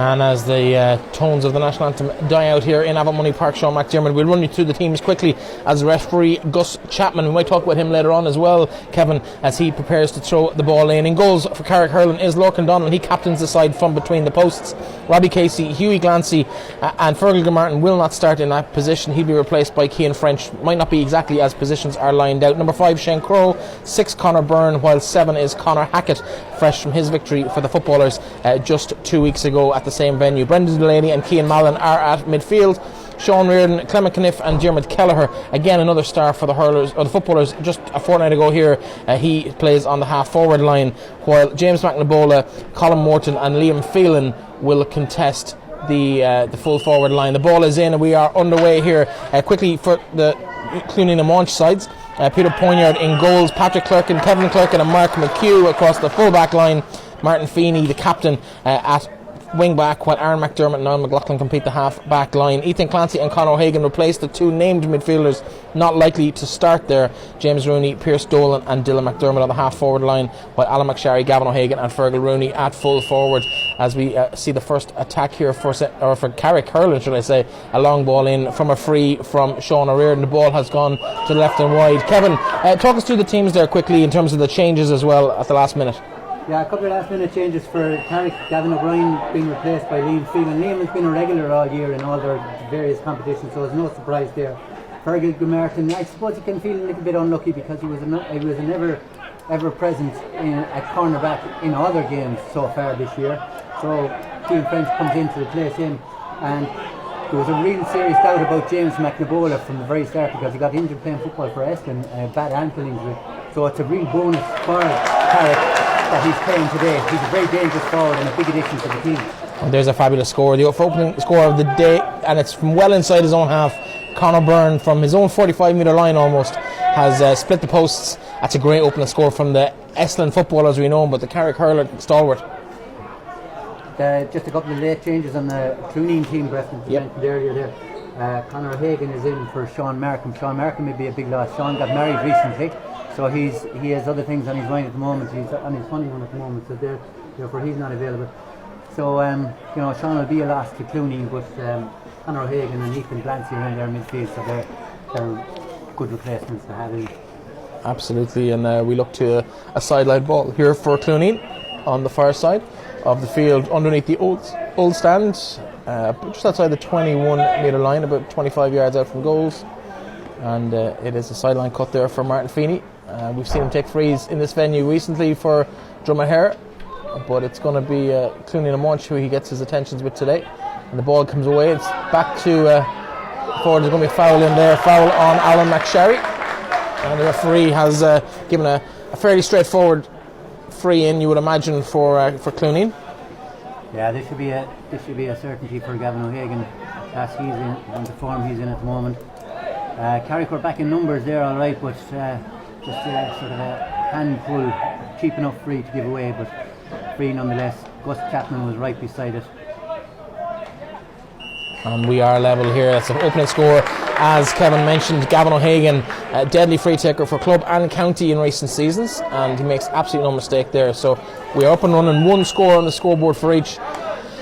And as the tones of the national anthem die out here in Avon Money Park, Sean McDermott, we'll run you through the teams quickly as referee Gus Chapman. We might talk about him later on as well, Kevin, as he prepares to throw the ball in. In goals for Carrick Hurling is Lorcan Donlan. He captains the side from between the posts. Robbie Casey, Hughie Glancy and Fergal Gilmartin will not start in that position. He'll be replaced by Cian French. Might not be exactly as positions are lined out. Number 5, Shane Crowe. 6, Conor Byrne, while 7 is Conor Hackett, fresh from his victory for the footballers just 2 weeks ago at the same venue. Brendan Delaney and Cian Mallon are at midfield. Sean Reardon, Clement Caniff and Diarmuid Kelleher, again another star for the hurlers or the footballers just a fortnight ago here. He plays on the half forward line, while James McNabola, Colin Morton and Liam Phelan will contest the full forward line. The ball is in and we are underway here. Quickly for the Cluainin and Maunch sides. Peter Poignard in goals, Patrick Clerkin, Kevin Clerkin and Mark McHugh across the full back line. Martin Feeney, the captain, at wing back, while Aaron McDermott and Niall McLaughlin complete the half back line. Ethan Clancy and Conor O'Hagan replace the 2 named midfielders not likely to start there. James Rooney, Pierce Dolan and Dylan McDermott on the half forward line, while Alan McSharry, Gavin O'Hagan and Fergal Rooney at full forward, as we see the first attack here for Carrick Hurling, should I say. A long ball in from a free from Sean O'Riordan. The ball has gone to the left and wide. Kevin, talk us through the teams there quickly in terms of the changes as well at the last minute. Yeah, a couple of last minute changes for Carrick. Gavin O'Brien being replaced by Liam Phelan. Liam has been a regular all year in all their various competitions, so there's no surprise there. Fergal Gilmartin, I suppose he can feel a little bit unlucky because he was a ever present at cornerback in all their games so far this year. So Cian French comes in to replace him, and there was a real serious doubt about James McNabola from the very start because he got injured playing football for Estlin, a bad ankle injury. So it's a real bonus for Carrick that he's playing today. He's a very dangerous forward and a big addition to the team. And there's a fabulous score, the opening score of the day, and it's from well inside his own half. Conor Byrne from his own 45 metre line almost has split the posts. That's a great opening score from the Estlin footballers we know, but the Carrick Hurler stalwart. Just a couple of late changes on the Cluainin team, Preston, mentioned earlier there. Conor O'Hagan is in for Sean Markham. Sean Markham may be a big loss. Sean got married recently, so he has other things on his mind at the moment. He's on his honeymoon at the moment, so therefore he's not available. So Sean will be a loss to Cluainin, but Conor O'Hagan and Ethan Glancy are in their midfield, so they're good replacements to have in. Absolutely, and we look to a sideline ball here for Cluainin on the far side of the field, underneath the old stand, just outside the 21 metre line, about 25 yards out from goals. And it is a sideline cut there for Martin Feeney. We've seen him take frees in this venue recently for Drumahair, but it's going to be Cluainin and Maunch who he gets his attentions with today. And the ball comes away. It's back to forward. There's going to be a foul in there, foul on Alan McSharry, and the referee has given a fairly straightforward free in, you would imagine, for Cluainin. Yeah, this should be a certainty for Gavin O'Hagan, as he's in the form he's in at the moment. Carrick were back in numbers there, all right, but just sort of a handful, cheap enough free to give away, but free nonetheless. Gus Chapman was right beside it. And we are level here. That's an opening score, as Kevin mentioned. Gavin O'Hagan, a deadly free taker for club and county in recent seasons, and he makes absolutely no mistake there. So we are up and running, 1 score on the scoreboard for each.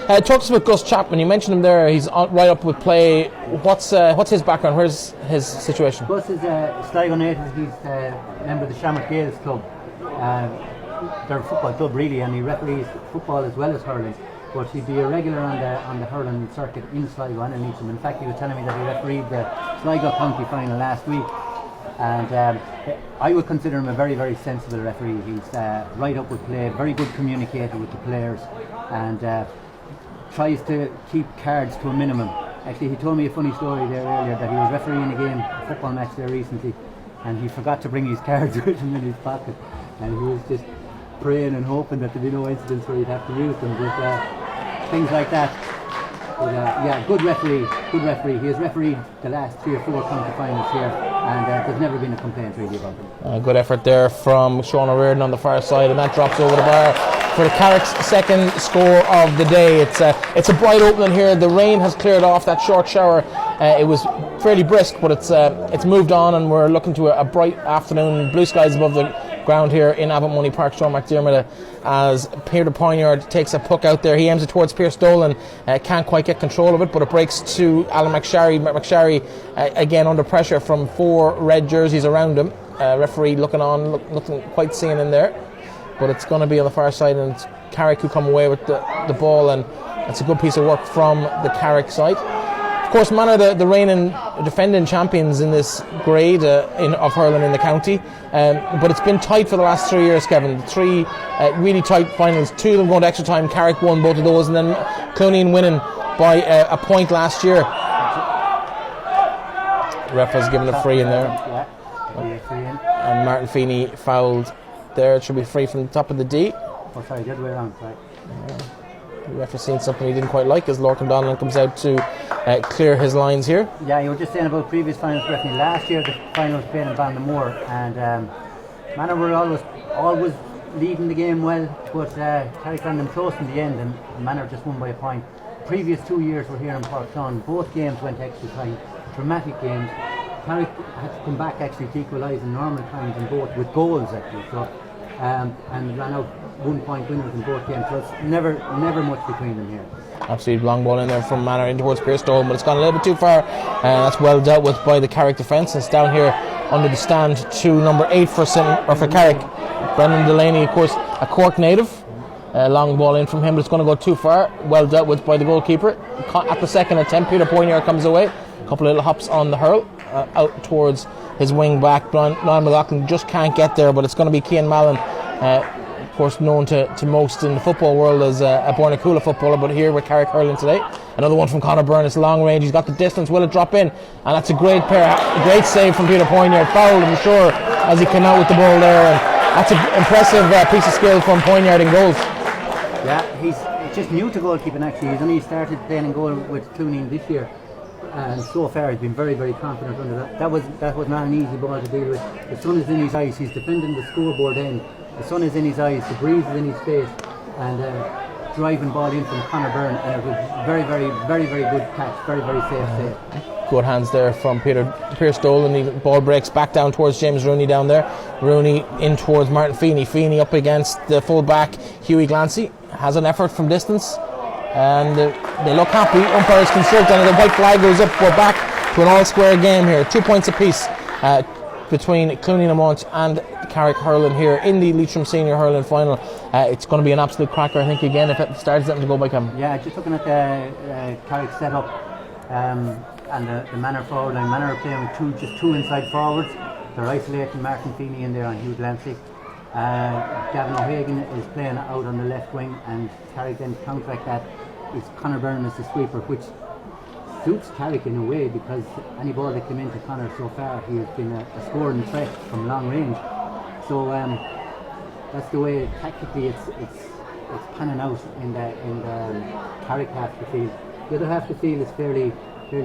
Talk to us about Gus Chapman. You mentioned him there. He's right up with play. What's his background? Where's his situation? Gus is Sligo native. He's a member of the Shamrock Gales club. They're a football club really, and he referees football as well as hurling. But he'd be a regular on the hurling circuit in Sligo and in Leitrim. In fact, he was telling me that he refereed the Sligo county final last week, and I would consider him a very, very sensible referee. He's right up with play, very good communicator with the players, and tries to keep cards to a minimum. Actually, he told me a funny story there earlier that he was refereeing a football match there recently, and he forgot to bring his cards with him in his pocket, and he was just praying and hoping that there'd be no incidents where he'd have to use them, but things like that. But, good referee. He has refereed the last 3 or 4 county finals here, and there's never been a complaint really about him. Good effort there from Sean O'Riordan on the far side, and that drops over the bar for the Carrick's second score of the day. It's a bright opening here. The rain has cleared off that short shower. It was fairly brisk, but it's moved on, and we're looking to a bright afternoon, blue skies above the ground here in Avonmoney Park. Sean McDermott as Peter Poignard takes a puck out there. He aims it towards Pierce Dolan, can't quite get control of it, but it breaks to Alan McSharry. McSharry again under pressure from 4 red jerseys around him. Referee looking on, nothing quite seeing in there, but it's going to be on the far side, and it's Carrick who come away with the ball, and it's a good piece of work from the Carrick side. Of course, Manor the reigning defending champions in this grade of hurling in the county, but it's been tight for the last 3 years, Kevin. 3 really tight finals, 2 of them going to extra time. Carrick won both of those, and then Cluainin winning by a point last year. Ref has given a free in there. And Martin Feeney fouled there. It should be free from the top of the D. Oh, sorry, the other way around, sorry. The ref has seen something he didn't quite like as Lorcan Donnellan comes out to clear his lines here. Yeah, you were just saying about previous finals referee. Last year the final was played in Ballinamore, and Manor were always leading the game well, but Carrick ran them close in the end, and Manor just won by a point. Previous 2 years were here in Portlawn. Both games went extra time, dramatic games. Carrick had to come back actually to equalise in normal times in both with goals actually. So and ran out 1 point winners in both games. So it's never much between them here. Absolutely long ball in there from Manor in towards Pierce Dolan, but it's gone a little bit too far. That's well dealt with by the Carrick defence. It's down here under the stand to number 8 for Carrick. Brendan Delaney, of course, a Cork native. Long ball in from him, but it's going to go too far. Well dealt with by the goalkeeper. At the second attempt, Peter Poignard comes away. A couple of little hops on the hurl out towards his wing back. Niall McLaughlin just can't get there, but it's going to be Cian Mallon, of course known to most in the football world as a Bornacoola footballer, but here with Carrick hurling today. Another one from Conor Byrne. It's long range. He's got the distance. Will it drop in? And that's a great save from Peter Poignard. Fouled, I'm sure, as he came out with the ball there. And that's an impressive piece of skill from Poignard in goals. Yeah, he's just new to goalkeeping actually. He's only started playing in goal with Cluainin this year, and so far he's been very, very confident under that. That was not an easy ball to deal with. The sun is in his eyes. He's defending the scoreboard end. The sun is in his eyes. The breeze is in his face, and driving ball in from Conor Byrne, and it was very, very, very, very good catch. Very, very safe save. Good hands there from Pierce Dolan. The ball breaks back down towards James Rooney down there. Rooney in towards Martin Feeney. Feeney up against the full back Hughie Glancy. Has an effort from distance, and they look happy. Umpires consult, and the white flag goes up. We're back to an all-square game here. 2 points apiece between Cluainin and Mount and Carrick hurling here in the Leitrim Senior Hurling Final. It's going to be an absolute cracker, I think, again, if it starts something to go by, Kevin. Yeah, just looking at the Carrick setup and the Manor forward line. Manor are playing with just two inside forwards. They're isolating Martin Feeney in there on Hugh Glancy. Gavin O'Hagan is playing out on the left wing, and Carrick then counteract that. It's Conor Byrne as the sweeper, which suits Carrick in a way, because any ball that came into Conor so far, he has been a scoring threat from long range. So that's the way tactically it's panning out in the Carrick half of the field. The other half of the field is fairly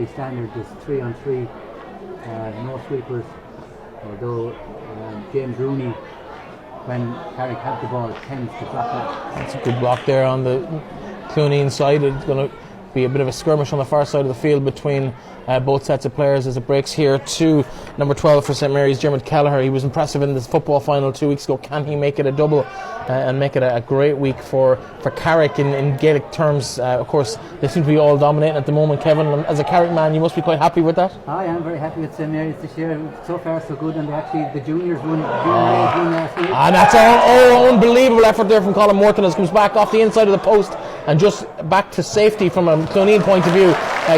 standard. There's 3-on-3, no sweepers, although James Rooney, when Carrick had the ball, tends to block that. That's a good block there on the Cluainin side. It's going to be a bit of a skirmish on the far side of the field between both sets of players as it breaks here to number 12 for St Mary's, Dermot Kelleher. He was impressive in this football final 2 weeks ago. Can he make it a double and make it a great week for Carrick in Gaelic terms? Of course, they seem to be all dominating at the moment. Kevin, as a Carrick man, you must be quite happy with that. I am very happy with St Mary's this year. So far so good, and the juniors won last week. And that's an unbelievable effort there from Colin Morton as comes back off the inside of the post and just back to safety from a Cluainin point of view.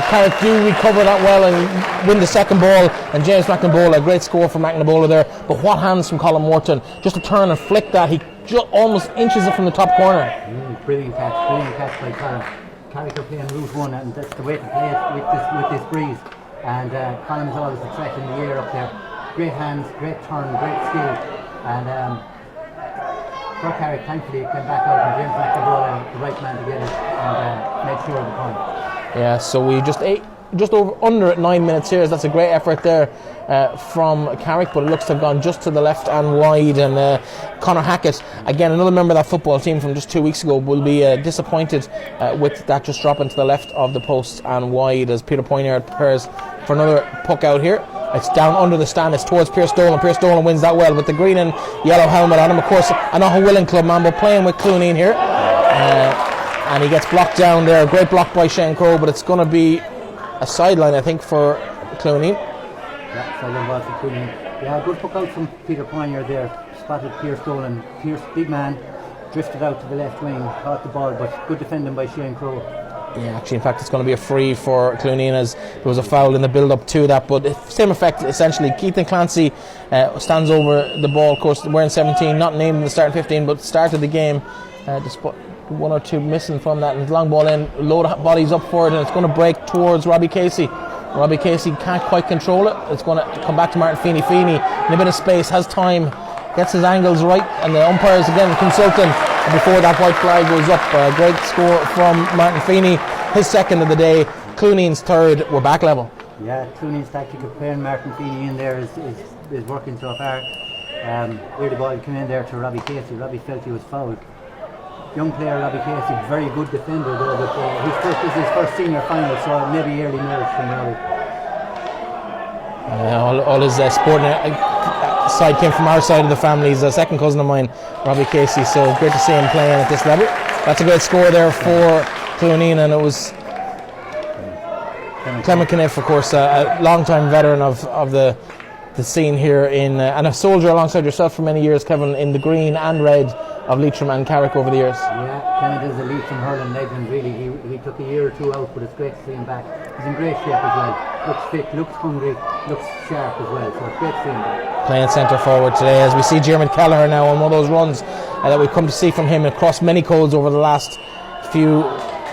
Carrick do recover that well and win the second ball, and James McNabola, a great score from McNabola there, but what hands from Colin Morton, just to turn and flick that, he almost inches it from the top corner. Brilliant catch by Colin. Carrick are playing route one, and that's the way to play it with this breeze, and Colin is always a threat in the air up there. Great hands, great turn, great skill, and for Carrick, thankfully it came back out, and James McNabola, the right man to get it, and made sure of the point. Yeah, so we just over under at 9 minutes here. That's a great effort there from Carrick, but it looks to have gone just to the left and wide. And Conor Hackett, again another member of that football team from just 2 weeks ago, will be disappointed with that just dropping to the left of the post and wide as Peter Poignard prepares for another puck out here. It's down under the stand. It's towards Pierce Dolan. Pierce Dolan wins that well with the green and yellow helmet on him. Of course, an Willing club man, but playing with Cluainin here. And he gets blocked down there. Great block by Shane Crowe, but it's going to be a sideline, I think, for Cluainin. Yeah, sideline ball for Cluainin. Yeah, good puck out from Peter Poignard there. Spotted Pierce Dolan. Pierce, big man, drifted out to the left wing, caught the ball, but good defending by Shane Crowe. Yeah, actually, in fact, it's going to be a free for Cluainin as there was a foul in the build-up to that. But same effect, essentially. Keithan Clancy stands over the ball, of course, wearing 17, not named in the starting 15, but started the game. Despite one or two missing from that, and long ball in, load of bodies up for it, and it's going to break towards Robbie Casey. Robbie Casey can't quite control it. It's going to come back to Martin Feeney. Feeney in a bit of space, has time, gets his angles right, and the umpires again consulting before that white flag goes up. A great score from Martin Feeney, his second of the day. Cluain's third. We're back level. Yeah, Cluain's tactic of playing Martin Feeney in there is working so far. Here the ball came in there to Robbie Casey. Robbie felt he was fouled. Young player Robbie Casey, very good defender though, but this is his first senior final, so maybe early nerves from Robbie. All his sporting side came from our side of the family. He's a second cousin of mine, Robbie Casey, so great to see him playing at this level. That's a great score there for Cluainin, and it was Clement Kniff, of course, a long-time veteran of the scene here and a soldier alongside yourself for many years, Kevin, in the green and red of Leitrim and Carrick over the years. Yeah, Clement is a Leitrim hurling legend, really. He took a year or two out, but it's great to see him back. He's in great shape as well. Looks fit, looks hungry, looks sharp as well, so it's great to see him back. Playing centre forward today as we see Jeremy Kelleher now on one of those runs that we've come to see from him across many codes over the last few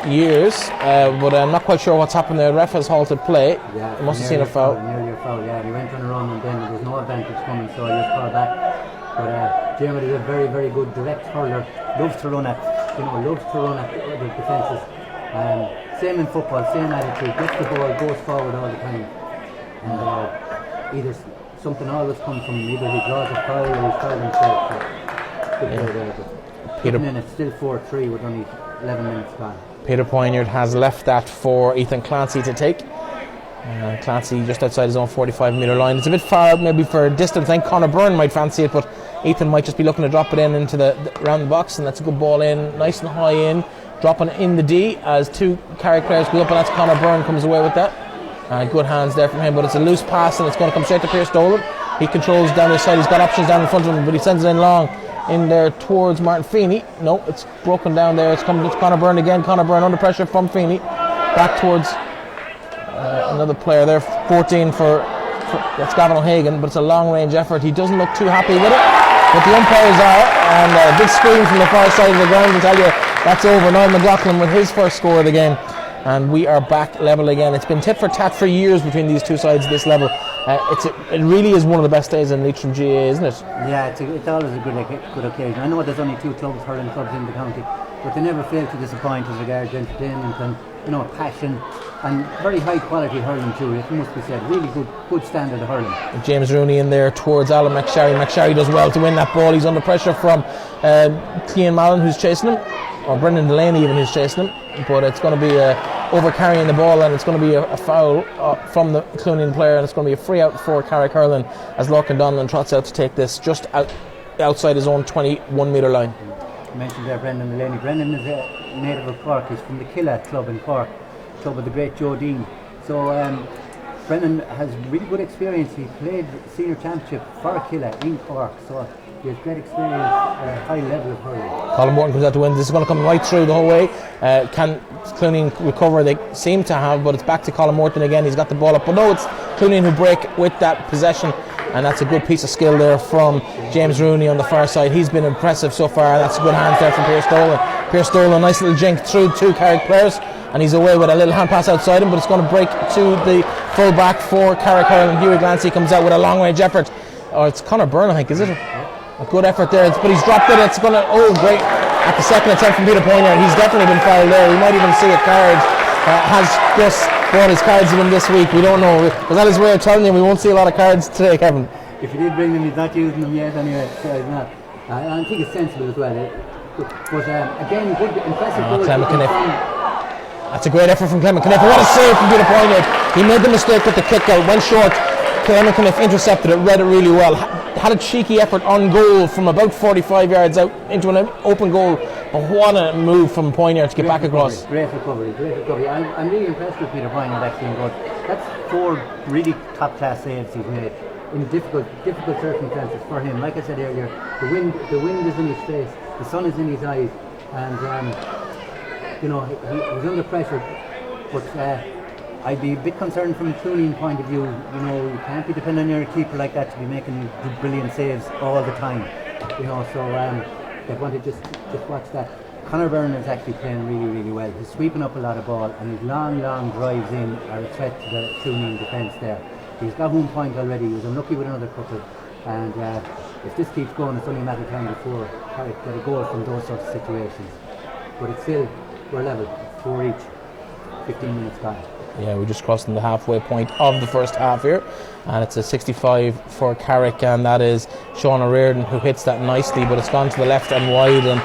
years, but I'm not quite sure what's happened there. The ref has halted play. Yeah, he must have seen a foul. Nearly a foul, yeah. He went on a run and then there was no advantage coming, so I just called back. But Jeremy is a very, very good direct hurler. Loves to run at the defences. Same in football, same attitude. Gets the ball, goes forward all the time. And either something always comes from him. Either he draws a foul or he's fouled himself. So good play there. But Peter, it's still 4-3 with only 11 minutes gone. Peter Poignard has left that for Ethan Clancy to take. Clancy just outside his own 45-metre line. It's a bit far maybe for distance. I think Conor Byrne might fancy it, but Ethan might just be looking to drop it in into the round the box, and that's a good ball in, nice and high in, dropping in the D as two Carrick players go up, and that's Conor Byrne comes away with that. Good hands there from him, but it's a loose pass and it's going to come straight to Pierce Dolan. He controls down his side, he's got options down in front of him, but he sends it in long in there towards Martin Feeney. No, it's broken down there. It's coming to Conor Byrne again. Conor Byrne under pressure from Feeney. Back towards another player there, 14 for that's Gavin O'Hagan, but it's a long range effort. He doesn't look too happy with it, but the umpires are, and a big scream from the far side of the ground to tell you that's over. Niall McLaughlin with his first score of the game, and we are back level again. It's been tit for tat for years between these two sides at this level. It really is one of the best days in Leitrim GA, isn't it? Yeah, it's always a good occasion. I know there's only two hurling clubs in the county, but they never fail to disappoint as regards entertainment and passion, and very high quality hurling too, it must be said. Really good standard of hurling. James Rooney in there towards Alan McSharry. McSharry does well to win that ball. He's under pressure from Cian Mallon, who's chasing him, or Brendan Delaney even, who's chasing him, but it's going to be over carrying the ball, and it's going to be a foul from the Cluainin player, and it's going to be a free out for Carrick hurling as Lorcan Donlan trots out to take this just outside his own 21-metre line. You mentioned there Brendan Delaney. Brendan is a native of Cork. He's from the Killa club in Cork, club of the great Joe Dean. So Brendan has really good experience. He played senior championship for Killa in Cork, so he has great experience at a high level of hurling. Colin Morton comes out to win. This is going to come right through the whole way. Can Cluainin recover? They seem to have, but it's back to Colin Morton again. He's got the ball up, but no, it's Cluainin who break with that possession. And that's a good piece of skill there from James Rooney on the far side. He's been impressive so far. That's good hands there from Pierce Dolan. Pierce Dolan, nice little jink through two Carrick players, and he's away with a little hand pass outside him, but it's going to break to the full back for Carrick hurling. Hughie Glancy comes out with a long range effort. Oh, it's Conor Byrne, I think, is it? A good effort there, but he's dropped it. It's going to, great. At the second attempt from Peter Poignard, he's definitely been fouled there. We might even see a card. Has Gus brought his cards with him this week? We don't know. Because that is where I'm telling you, we won't see a lot of cards today, Kevin. If he did bring them, he's not using them yet anyway. So he's not. I think it's sensible as well. But again, good, impressive goal. Clement Kniff. That's a great effort from Clement Kniff. What a save from Peter Poignard. He made the mistake with the kick out, went short, Clement intercepted it, read it really well. Had a cheeky effort on goal from about 45 yards out into an open goal. But what a move from Poignard to get back across. Great recovery. I'm really impressed with Peter Poignard actually in goal. That's 4 really top-class saves he's made in difficult circumstances for him. Like I said earlier, the wind is in his face, the sun is in his eyes, and he's under pressure. But I'd be a bit concerned from a Cluainin point of view. You can't be depending on your keeper like that to be making brilliant saves all the time. So they want to just watch that. Conor Byrne is actually playing really well. He's sweeping up a lot of ball, and his long drives in are a threat to the Cluainin defence there. He's got 1 point already. He was unlucky with another couple, and if this keeps going, it's only a matter of time before Carrick get a goal from those sorts of situations. But it's still, we're level, 4 each, 15 minutes time. Yeah, we're just crossing the halfway point of the first half here, and it's a 65 for Carrick, and that is Sean O'Riordan who hits that nicely, but it's gone to the left and wide, and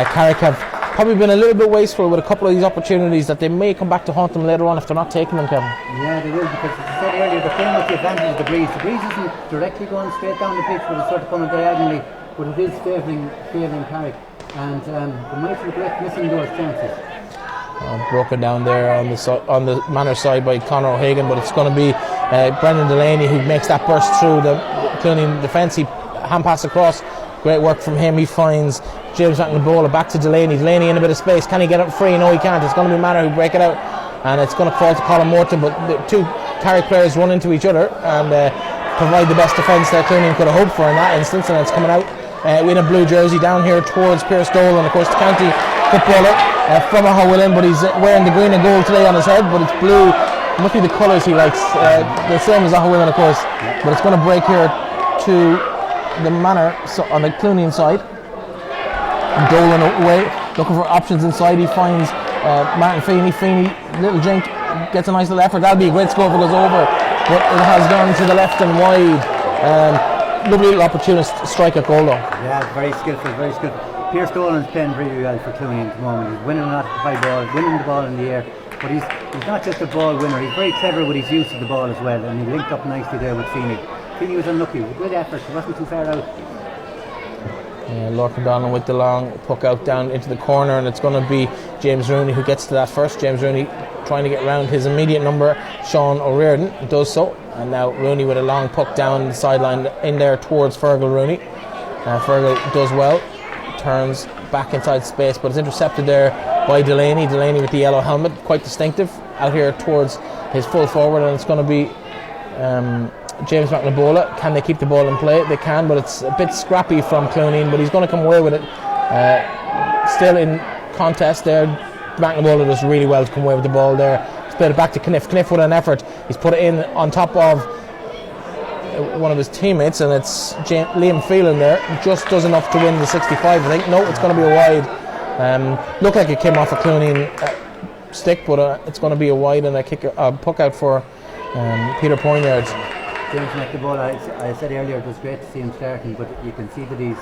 Carrick have probably been a little bit wasteful with a couple of these opportunities that they may come back to haunt them later on if they're not taking them, Kevin. Yeah, they will, because as I said earlier, they're playing with the advantage of the breeze. The breeze isn't directly going straight down the pitch, but it's sort of coming diagonally, but it is favouring Carrick, and they might regret missing those chances. Broken down there on the Manor side by Conor O'Hagan, but it's going to be Brendan Delaney who makes that burst through the Cluainin defence. He hand pass across, great work from him. He finds James McNabola back to Delaney in a bit of space. Can he get it free? No, he can't. It's going to be Manor who break it out, and it's going to fall to Colin Morton, but the 2 Carrick players run into each other and provide the best defence that Cluainin could have hoped for in that instance, and it's coming out in a blue jersey down here towards Pierce Dolan, of course the county footballer from Ahowillan, but he's wearing the green and gold today on his head, but it's blue. Must be the colours he likes, the same as Ahowillan, of course. But it's going to break here to the Manor on the Cluainin side. Dolan away, looking for options inside. He finds Martin Feeney. Feeney, little jink, gets a nice little effort. That'll be a great score if it goes over, but it has gone to the left and wide. Lovely little opportunist strike at goal though. Yeah, very skillful. Pierce Dolan's playing really well for Cluainin at the moment. He's winning a lot of high ball, winning the ball in the air, but he's not just a ball winner, he's very clever with his use of the ball as well, and he linked up nicely there with Feeney. Feeney was unlucky, with good effort, he wasn't too far out. Lorcan Donlan with the long puck out down into the corner, and it's going to be James Rooney who gets to that first. James Rooney trying to get round his immediate number, Sean O'Riordan, does so, and now Rooney with a long puck down the sideline in there towards Fergal Rooney. Fergal does well, turns back inside space, but it's intercepted there by Delaney with the yellow helmet, quite distinctive, out here towards his full forward, and it's going to be James McNabola. Can they keep the ball in play? They can, but it's a bit scrappy from Cluainin, but he's going to come away with it. Still in contest there. McNabola does really well to come away with the ball there. He's played it back to Kniff with an effort. He's put it in on top of one of his teammates, and it's Liam Phelan there. Just does enough to win the 65, I think. No, it's going to be a wide. Looked like it came off a Cluainin stick, but it's going to be a wide and a puck out for Peter Poignard. James McNabola, I said earlier it was great to see him starting, but you can see that he's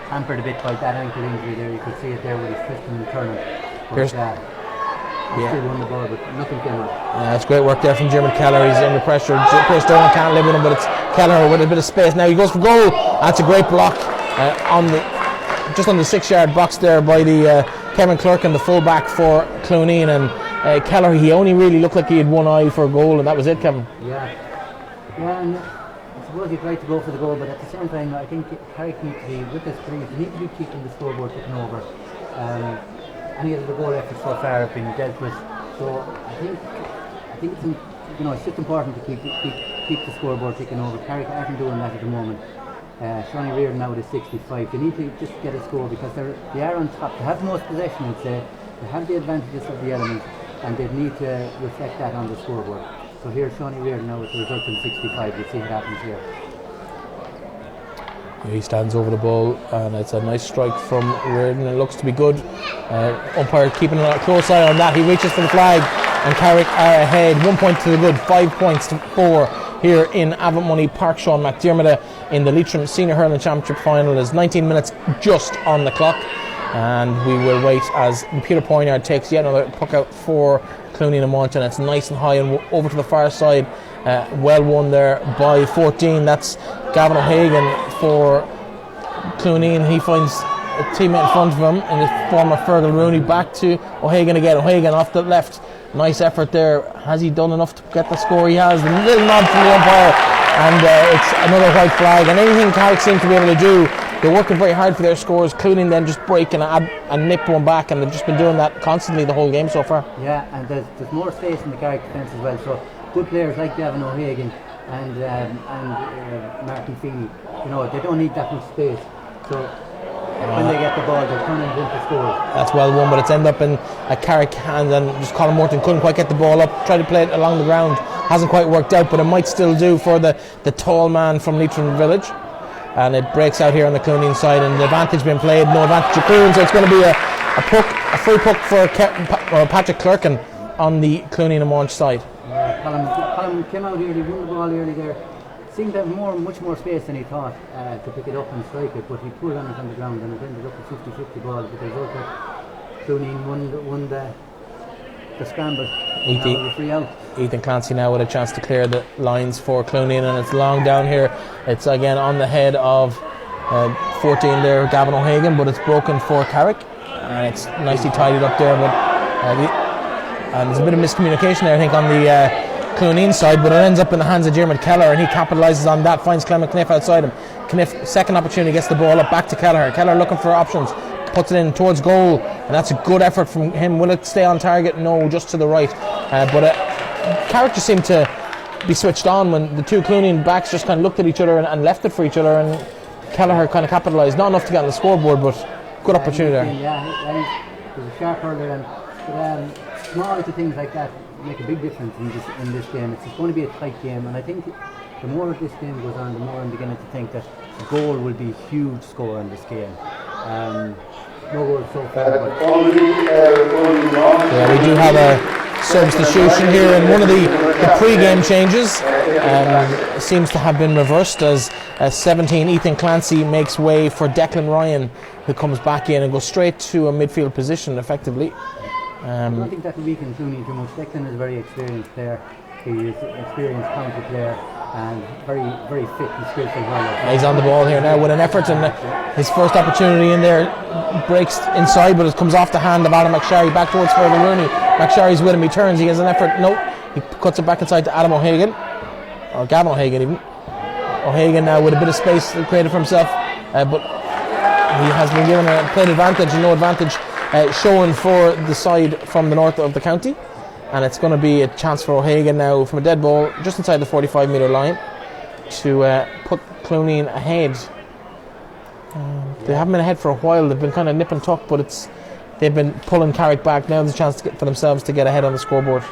hampered a bit by that ankle injury there. You can see it there with his twisting and turning. He still won the ball, but nothing came out. Yeah, it's great work there from Jim Keller. He's under pressure. Pierce Dolan can't live with him, but it's Keller with a bit of space. Now he goes for goal. That's a great block just on the 6-yard box there by the Kevin Clerk and the fullback for Cluainin, and Keller, he only really looked like he had one eye for a goal, and that was it, Kevin. Yeah, and I suppose he tried to go for the goal, but at the same time I think Carrick needs to be, with this breeze, he needs to be keeping the scoreboard ticking over. Any of the goal efforts so far have been dealt with, so I think it's just important to keep the scoreboard ticking over. Carrick aren't doing that at the moment. Sean O'Riordan now with a 65. They need to just get a score because they are on top. They have the most possession, I'd say. They have the advantages of the elements, and they need to reflect that on the scoreboard. So here's Sean O'Riordan now with the result in 65. We'll see what happens here. He stands over the ball, and it's a nice strike from O'Riordan. It looks to be good. Umpire keeping a close eye on that. He reaches for the flag, and Carrick are ahead. 1 point to the good, 5 points to 4 here in Avonmoney Park. Sean McDermott in the Leitrim Senior Hurling Championship final. There's 19 minutes just on the clock, and we will wait as Peter Poignard takes yet another puck out for Cluainin and Monton. It's nice and high and over to the far side well won there by 14. That's Gavin O'Hagan for Cluainin. He finds a teammate in front of him, and the former Fergal Rooney. Back to O'Hagan again. O'Hagan off the left. Nice effort there. Has he done enough to get the score? He has. A little nod from the umpire, and it's another white flag. And anything Carrick seem to be able to do, they're working very hard for their scores. Cluainin then just break and nip one back, and they've just been doing that constantly the whole game so far. Yeah, and there's more space in the Carrick defence as well. So good players like Gavin O'Hagan and Martin Feeney, they don't need that much space. So when they get the ball, they're turning it into scores. That's well won, but it's ended up in a Carrick hand, and just Colin Morton couldn't quite get the ball up. Tried to play it along the ground, hasn't quite worked out, but it might still do for the tall man from Leitrim Village. And it breaks out here on the Cluainin side, and the advantage being played, no advantage to Cluain, so it's going to be a free puck for Patrick Cluainin on the Cluainin and Munch side. Colin came out early, won the ball early there. Seemed to have much more space than he thought to pick it up and strike it, but he pulled on it on the ground, and it ended up a 50-50 ball because Cluainin won the scramble. Free out. Ethan Clancy now with a chance to clear the lines for Cluainin, and it's long down here. It's again on the head of 14 there, Gavin O'Hagan, but it's broken for Carrick, and it's nicely tidied up there. But and there's a bit of miscommunication there, I think, on the Cluainin side, but it ends up in the hands of Diarmuid Kelleher, and he capitalises on that, finds Clement Kniff outside him. Kniff, second opportunity, gets the ball up back to Kelleher. Kelleher looking for options, puts it in towards goal, and that's a good effort from him. Will it stay on target? No, just to the right. But Carrick just seemed to be switched on when the two Cluainin backs just kind of looked at each other and left it for each other, and Kelleher kind of capitalised. Not enough to get on the scoreboard, but good opportunity there. Yeah, he was a sharp hurler, and small little things like that make a big difference in this game. It's going to be a tight game, and I think the more this game goes on, the more I'm beginning to think that a goal will be a huge score in this game. No goals so far, but yeah, we do have a substitution here, and one of the pre-game changes seems to have been reversed as 17 Ethan Clancy makes way for Declan Ryan, who comes back in and goes straight to a midfield position effectively. I don't think that will weaken Cluainin too much. Declan is a very experienced player. He is an experienced county player and very, very fit and skillful hurler. He's on the ball here now with an effort, and his first opportunity in there breaks inside, but it comes off the hand of Adam McSharry back towards Fergal Rooney. McSharry's with him, he turns, he has an effort, no, he cuts it back inside to Adam O'Hagan, or Gavin O'Hagan even. O'Hagan now with a bit of space created for himself, but he has been given a played advantage and no advantage shown for the side from the north of the county, and it's going to be a chance for O'Hagan now from a dead ball just inside the 45-metre line to put Cluainin ahead. They haven't been ahead for a while. They've been kind of nip and tuck, but they've been pulling Carrick back. Now there's a chance for themselves to get ahead on the scoreboard.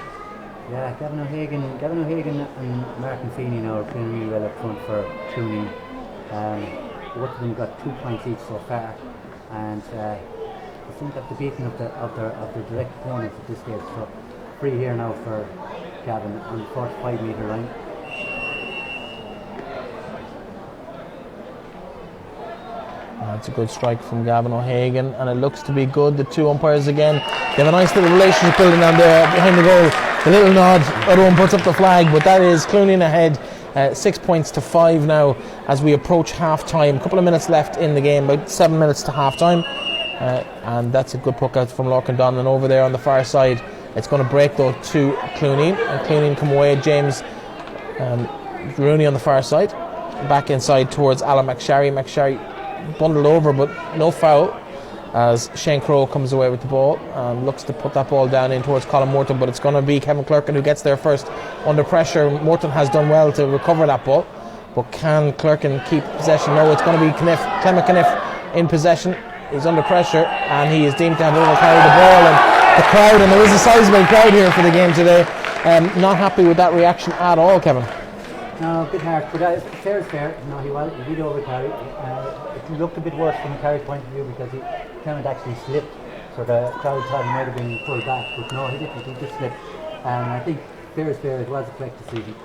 Yeah, Gavin O'Hagan and Martin Feeney now are playing really well up front for Cluainin. Both of them got 2 points each so far, and I think that the beating of their direct opponents at this stage. So free here now for Gavin on the 45-metre line. That's a good strike from Gavin O'Hagan, and it looks to be good. The two umpires again, they have a nice little relationship building down there behind the goal. The little nod, other one puts up the flag, but that is Cluainin ahead, 6 points to 5 now as we approach half time. A couple of minutes left in the game, about 7 minutes to half time. And that's a good puck out from Lorcan Donlan over there on the far side. It's going to break though to Cluainin, and Cluainin come away. James Rooney on the far side, back inside towards Alan McSharry. McSharry bundled over, but no foul as Shane Crowe comes away with the ball and looks to put that ball down in towards Colin Morton, but it's going to be Kevin Cluainin who gets there first under pressure. Morton has done well to recover that ball, but can Cluainin keep possession? No, it's going to be Clement Kniff in possession. He's under pressure, and he is deemed to have overcarried the ball, and the crowd, and there is a sizable crowd here for the game today, not happy with that reaction at all, Kevin. No, a bit harsh, but fair is fair. No, he did overcarry. It looked a bit worse from a carry point of view because Clement actually slipped, so the crowd thought he might have been pulled back, but no, he didn't. He just slipped. I think fair is fair. It was a correct decision.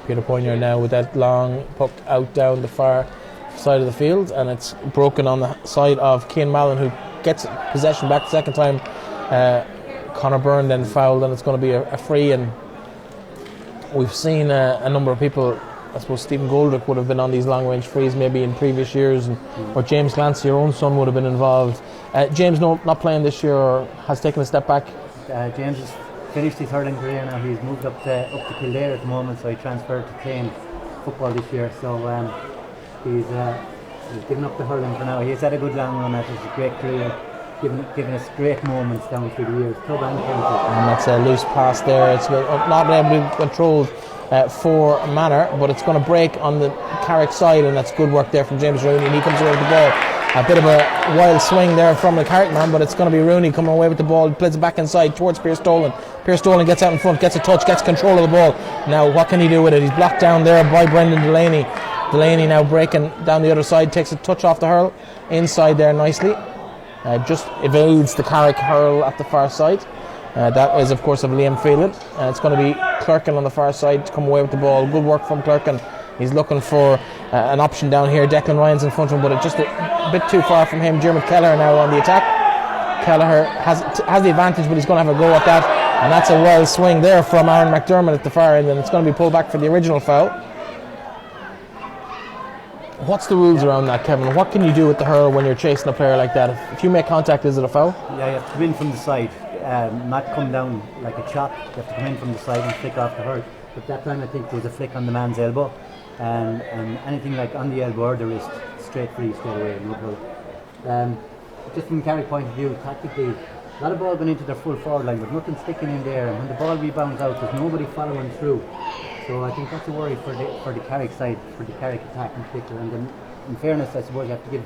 Peter Poyner now with that long puck out down the far side of the field, and it's broken on the side of Cian Mallon, who gets possession back the second time. Conor Byrne then fouled, and it's going to be a free, and we've seen a number of people. I suppose Stephen Goldrick would have been on these long-range frees maybe in previous years, or James Clancy, your own son, would have been involved. James, not playing this year, or has taken a step back. James has finished his hurling career now. He's moved up to Kildare at the moment, so he transferred to playing football this year. So he's given up the hurling for now. He's had a good long run at it. It's a great career, giving us great moments down through the years. Club and county. And that's a loose pass there. It's not been able to be controlled for Manor, but it's going to break on the Carrick side, and that's good work there from James Rooney, and he comes away with the ball. A bit of a wild swing there from the Carrick man, but it's going to be Rooney coming away with the ball, plays it back inside towards Pierce Dolan. Pierce Dolan gets out in front, gets a touch, gets control of the ball. Now what can he do with it? He's blocked down there by Brendan Delaney. Delaney now breaking down the other side, takes a touch off the hurl inside there nicely. Just evades the Carrick hurl at the far side. That is of course of Liam Phelan. It's going to be Clerkin on the far side to come away with the ball. Good work from Clerkin. He's looking for an option down here. Declan Ryan's in front of him, but it's just a bit too far from him. Dermot Kelleher now on the attack. Kelleher has the advantage, but he's going to have a go at that. And that's a wild swing there from Aaron McDermott at the far end, and it's going to be pulled back for the original foul. What's the rules around that, Kevin? What can you do with the hurl when you're chasing a player like that? If you make contact, is it a foul? Yeah, you have to come in from the side. Not come down like a chop. You have to come in from the side and flick off the hurl. But that time I think there was a flick on the man's elbow, and anything like on the elbow or the wrist, straight free, straight away, no goal. Just from Carrick point of view, tactically, a lot of ball going into their full forward line, but nothing sticking in there. And when the ball rebounds out, there's nobody following through. So I think that's a worry for the Carrick side, for the Carrick attack in particular. And then, in fairness, I suppose you have to give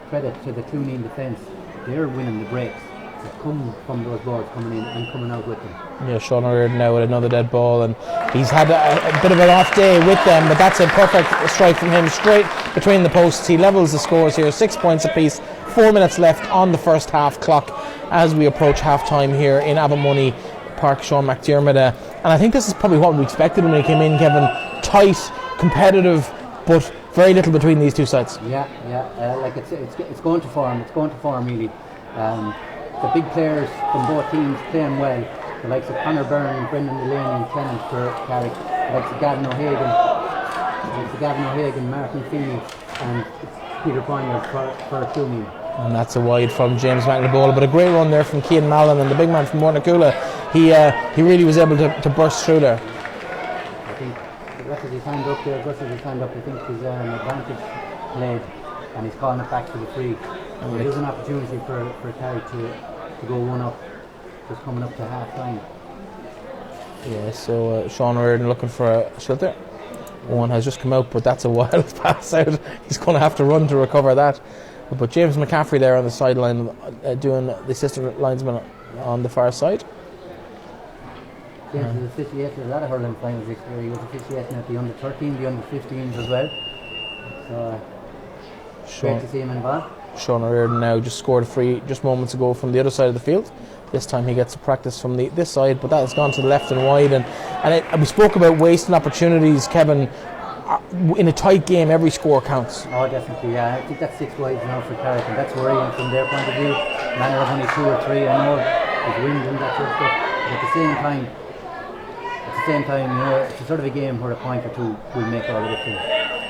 credit to the Cluainin defence. They're winning the breaks that come from those balls coming in and coming out with them. Yeah, Sean O'Riordan now with another dead ball, and he's had a bit of an off day with them, but that's a perfect strike from him straight between the posts. He levels the scores here, 6 points apiece, 4 minutes left on the first half clock as we approach half time here in Abermoney Park. Sean McDermott, and I think this is probably what we expected when he came in, Kevin. Tight, competitive, but very little between these two sides. Yeah, like it's going to form. It's going to form really. The big players from both teams playing well. The likes of Conor Byrne, Brendan Delaney and Clement for Carrick. The likes of Gavin O'Hagan, Martin Feeney and Peter Poyner for Cluainin. And that's a wide from James McNabola, but a great run there from Cian Mallon, and the big man from Mornacoola. He really was able to burst through there. I think Gus his hand up there. I think he's an advantage played, and he's calling it back to the free. So it is an opportunity for Carrick to go one up, just coming up to half time. Yeah, so Sean O'Riordan looking for a shelter. One has just come out, but that's a wild pass out. He's going to have to run to recover that. But James McCaffrey there on the sideline doing the assistant linesman on the far side. James is officiated a lot of hurling finals this year. He was officiating at the under 13, the under 15s as well. So great to see him involved. Sean O'Riordan now just scored a free just moments ago from the other side of the field. This time he gets to practice from this side, but that has gone to the left and wide. And we spoke about wasting opportunities, Kevin. In a tight game, every score counts. Oh, definitely, yeah. I think that's 6 wides now for Carrick, and that's worrying from their point of view. Manor have only 2 or 3. I know there's wind and that sort of stuff, but at the same time, you know, it's a sort of a game where a point or two will make all the difference.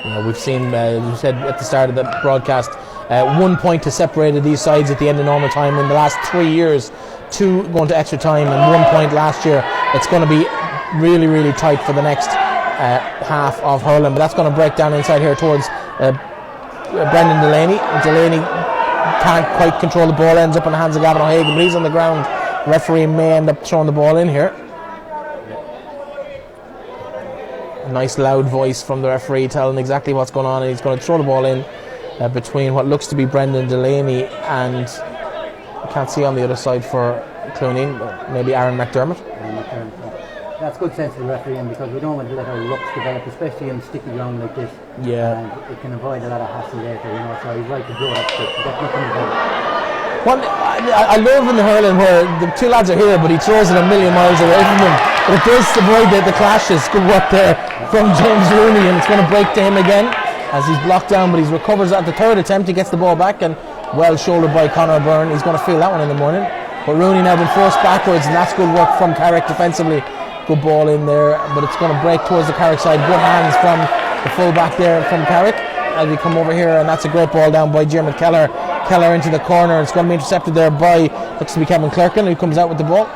Yeah, we've seen, we said at the start of the broadcast, 1 point has separated these sides at the end of normal time in the last 3 years. 2 going to extra time and 1 point last year. It's going to be really, really tight for the next half of hurling, but that's going to break down inside here towards Brendan Delaney. Delaney can't quite control the ball, ends up in the hands of Gavin O'Hagan, but he's on the ground. The referee may end up throwing the ball in here. A nice loud voice from the referee telling exactly what's going on, and he's going to throw the ball in between what looks to be Brendan Delaney and I can't see on the other side for Cluainin, maybe Aaron McDermott. That's good sense of the refereeing, because we don't want to let our rucks develop, especially in sticky ground like this. Yeah. And it can avoid a lot of hassle later, you know, so he's right to blow that stick. That's nothing to do. I love in the hurling where the 2 lads are here, but he throws it a million miles away from them. But it does avoid the clashes. Good work there from James Rooney, and it's going to break to him again as he's blocked down, but he recovers at the 3rd attempt. He gets the ball back, and well shouldered by Conor Byrne. He's going to feel that one in the morning. But Rooney now been forced backwards, and that's good work from Carrick defensively. Good ball in there, but it's going to break towards the Carrick side. Good hands from the full back there from Carrick as we come over here, and that's a great ball down by Diarmuid Keller. Keller into the corner. It's going to be intercepted there by, looks to be Kevin Clerkin, who comes out with the ball.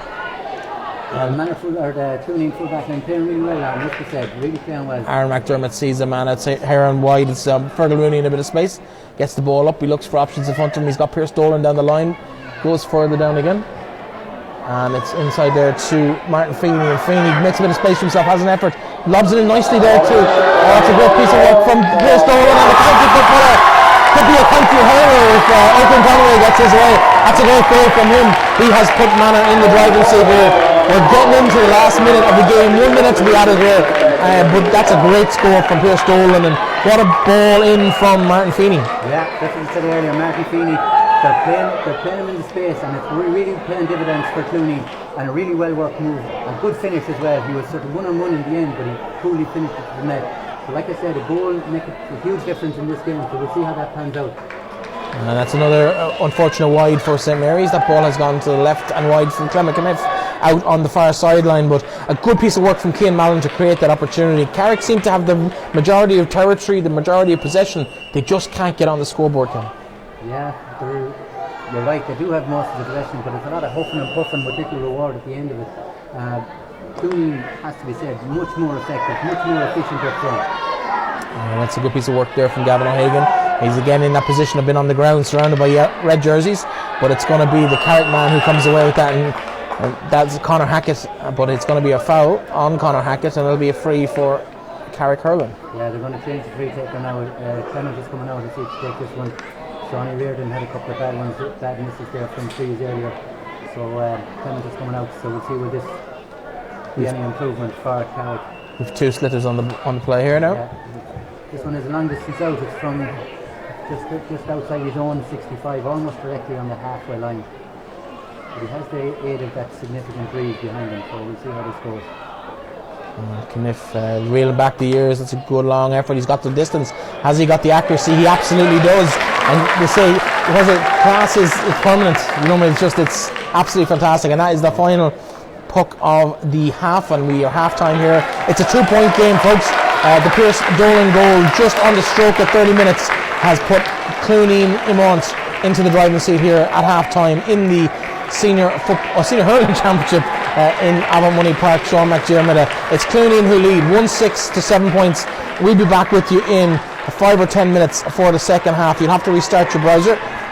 The Cluainin full back line playing really well, and like you said, really playing well. Aaron McDermott sees a man outside Heron wide. It's Fergal Rooney in a bit of space. Gets the ball up. He looks for options in front of him. He's got Pierce Dolan down the line. Goes further down again. And it's inside there to Martin Feeney. And Feeney makes a bit of space for himself, has an effort. Lobs it in nicely there too. Oh, it's a great piece of work from Pierce Dolan. And the county could be a country hurler if Oakland Conway gets his way. That's a great goal from him. He has put Manor in the driving seat here. We're getting into the last minute of the game. 1 minute to be added here. But that's a great score from Pierce Dolan. And what a ball in from Martin Feeney. Yeah, that's what I said earlier. Martin Feeney, they're playing him in the space, and it's really paying dividends for Cluainin. And a really well worked move. A good finish as well. He was sort of 1-on-1 in the end, but he coolly finished it to the net. So like I said, a goal makes a huge difference in this game. So we'll see how that pans out. And that's another unfortunate wide for St Mary's. That ball has gone to the left and wide from Clement Kniff out on the far sideline, but a good piece of work from Cian Mallon to create that opportunity. Carrick seem to have the majority of territory, the majority of possession. They just can't get on the scoreboard, Ken. Yeah, you're right, they do have most of the possession, but it's a lot of huffing and puffing with little reward at the end of it. Cluainin, has to be said, much more effective, much more efficient up front. That's a good piece of work there from Gavin O'Hagan. He's again in that position of being on the ground surrounded by red jerseys, but it's going to be the Carrick man who comes away with that, and that's Conor Hackett, but it's going to be a foul on Conor Hackett, and it'll be a free for Carrick hurling. Yeah, they're going to change the free taker now. Clement is coming out to see to take this one. Shawnee Reardon had a couple of bad misses there from trees earlier, so Clement is coming out, so we'll see will this be any improvement for Carrick. We've two slitters on the play here now. Yeah. This one is a long distance out. It's from just outside his own 65, almost directly on the halfway line. But he has the aid of that significant breeze behind him, so we'll see how this goes. Kniff reeling back the ears. That's a good long effort. He's got the distance. Has he got the accuracy? He absolutely does. And they say, because class is permanent. You know, it's absolutely fantastic. And that is the final puck of the half, and we are half-time here. It's a 2-point game, folks. The Pierce Dolan goal just on the stroke at 30 minutes has put Cluainin Imont into the driving seat here at half-time in the senior hurling championship in Avonmoney Park. Sean McDermott. It's Cluainin who lead 1-6 to 7 points. We'll be back with you in 5 or 10 minutes for the second half. You'll have to restart your browser